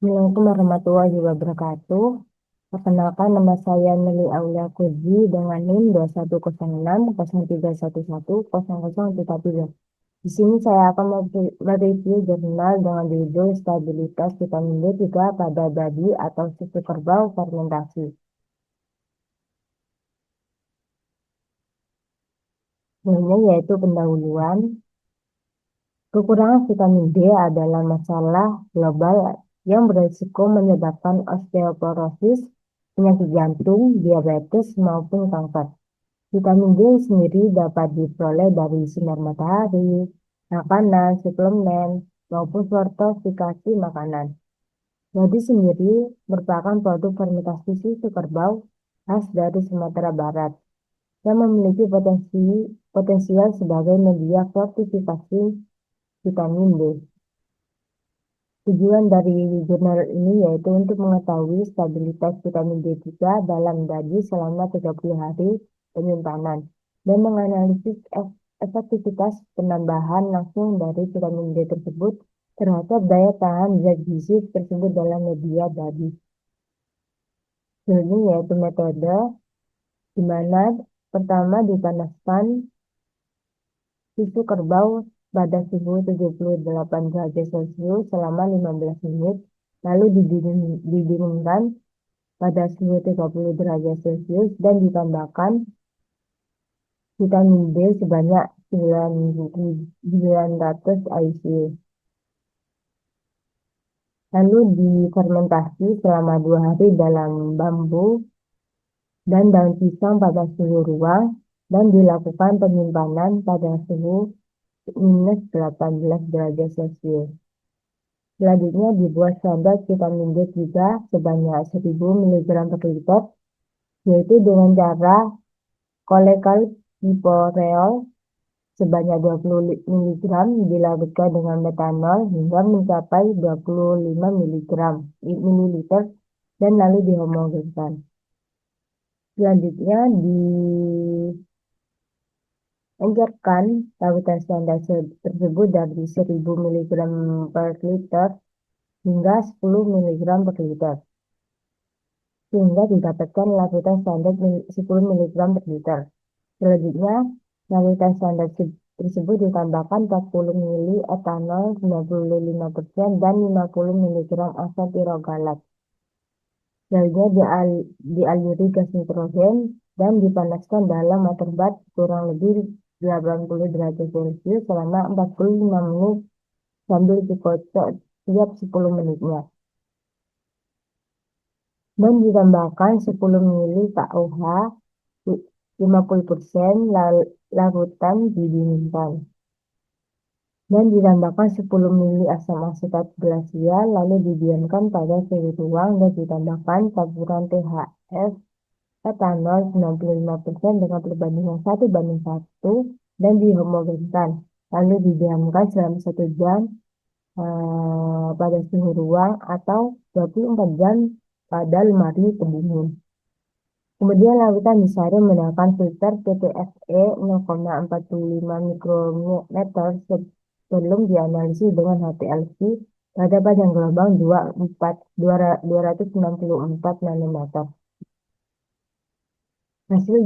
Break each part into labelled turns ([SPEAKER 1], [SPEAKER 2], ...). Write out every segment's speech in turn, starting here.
[SPEAKER 1] Assalamualaikum warahmatullahi wabarakatuh. Perkenalkan, nama saya Neli Aulia Kurzi dengan NIM 210603110033. Di sini saya akan mereview jurnal dengan judul Stabilitas Vitamin D3 pada babi atau susu kerbau fermentasi. Ini yaitu pendahuluan. Kekurangan vitamin D adalah masalah global yang berisiko menyebabkan osteoporosis, penyakit jantung, diabetes, maupun kanker. Vitamin D sendiri dapat diperoleh dari sinar matahari, makanan, suplemen, maupun fortifikasi makanan. Jadi sendiri merupakan produk fermentasi susu kerbau khas dari Sumatera Barat yang memiliki potensial sebagai media fortifikasi vitamin D. Tujuan dari jurnal ini yaitu untuk mengetahui stabilitas vitamin D3 dalam daging selama 30 hari penyimpanan dan menganalisis efektivitas penambahan langsung dari vitamin D tersebut terhadap daya tahan zat gizi tersebut dalam media daging. Ini yaitu metode di mana pertama dipanaskan susu kerbau pada suhu 78 derajat Celcius selama 15 menit, lalu didinginkan pada suhu 30 derajat Celcius dan ditambahkan vitamin D sebanyak 900 IU. Lalu difermentasi selama 2 hari dalam bambu dan daun pisang pada suhu ruang dan dilakukan penyimpanan pada suhu minus 18 derajat Celcius. Selanjutnya dibuat standar vitamin D3 sebanyak 1000 mg per liter, yaitu dengan cara kolekalsiporeol sebanyak 20 mg dilarutkan dengan metanol hingga mencapai 25 ml dan lalu dihomogenkan. Selanjutnya dianggarkan larutan standar tersebut dari 1000 mg per liter hingga 10 mg per liter, sehingga didapatkan larutan standar 10 mg per liter. Selanjutnya, larutan standar tersebut ditambahkan 40 ml etanol 95% dan 50 mg asam tirogalat. Selanjutnya dialiri gas nitrogen dan dipanaskan dalam water bath kurang lebih 80 derajat Celcius selama 45 menit sambil dikocok tiap 10 menitnya. Dan ditambahkan 10 ml KOH 50% larutan didinginkan. Dan ditambahkan 10 ml asam asetat glasial lalu didiamkan pada suhu ruang dan ditambahkan campuran THF etanol 95% dengan perbandingan 1:1 dan dihomogenkan. Lalu didiamkan selama 1 jam pada suhu ruang atau 24 jam pada lemari pendingin. Kemudian larutan disaring menggunakan filter PTFE 0,45 mikrometer sebelum dianalisis dengan HPLC pada panjang gelombang 264 nanometer. Hasil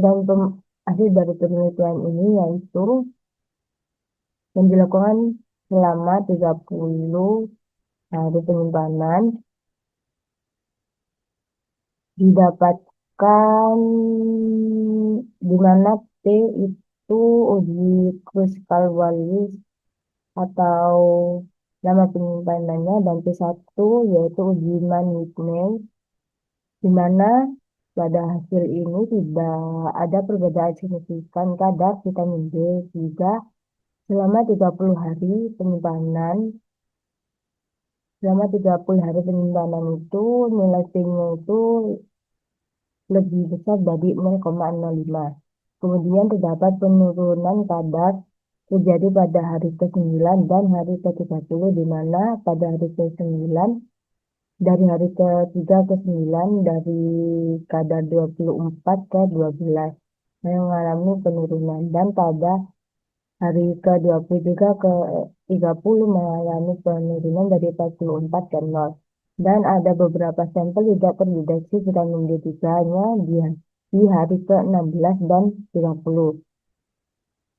[SPEAKER 1] dari penelitian ini yaitu yang dilakukan selama 30 hari penyimpanan, didapatkan di mana P itu uji critical value atau nama penyimpanannya, dan P1 yaitu uji Whitney, di mana pada hasil ini tidak ada perbedaan signifikan kadar vitamin D3 selama 30 hari penyimpanan. Selama 30 hari penyimpanan itu nilai P-nya itu lebih besar dari 0,05. Kemudian terdapat penurunan kadar terjadi pada hari ke-9 dan hari ke-30, di mana pada hari ke-9 dari hari ke-3 ke-9 dari kadar 24 ke 12 mengalami penurunan, dan pada hari ke-23 ke 30 mengalami penurunan dari 44 ke 0. Dan ada beberapa sampel tidak terdeteksi vitamin D3-nya di hari ke-16 dan 30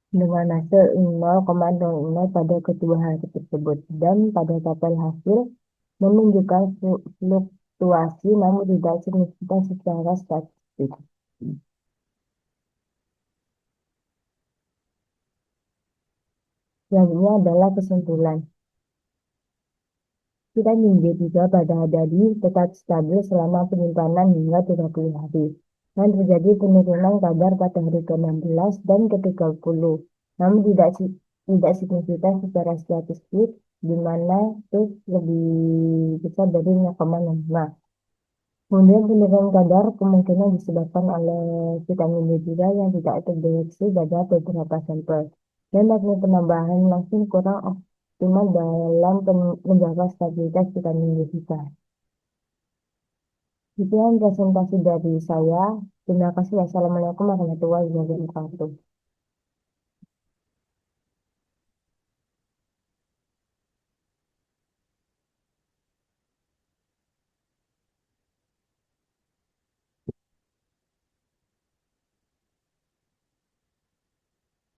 [SPEAKER 1] dengan hasil 0,00 pada kedua hari tersebut. Dan pada tabel hasil menunjukkan fluktuasi namun tidak signifikan secara statistik. Selanjutnya adalah kesimpulan. Vitamin D3 pada adadi tetap stabil selama penyimpanan hingga 30 hari. Dan terjadi penurunan kadar pada hari ke-16 dan ke-30. Namun tidak signifikan secara statistik, di mana itu lebih besar dari 0,05. Kemudian penurunan kadar kemungkinan disebabkan oleh vitamin D3 yang tidak terdeteksi pada beberapa sampel. Dan teknik penambahan langsung kurang optimal dalam menjaga stabilitas vitamin D3. Sekian presentasi dari saya. Terima kasih. Wassalamualaikum warahmatullahi wabarakatuh.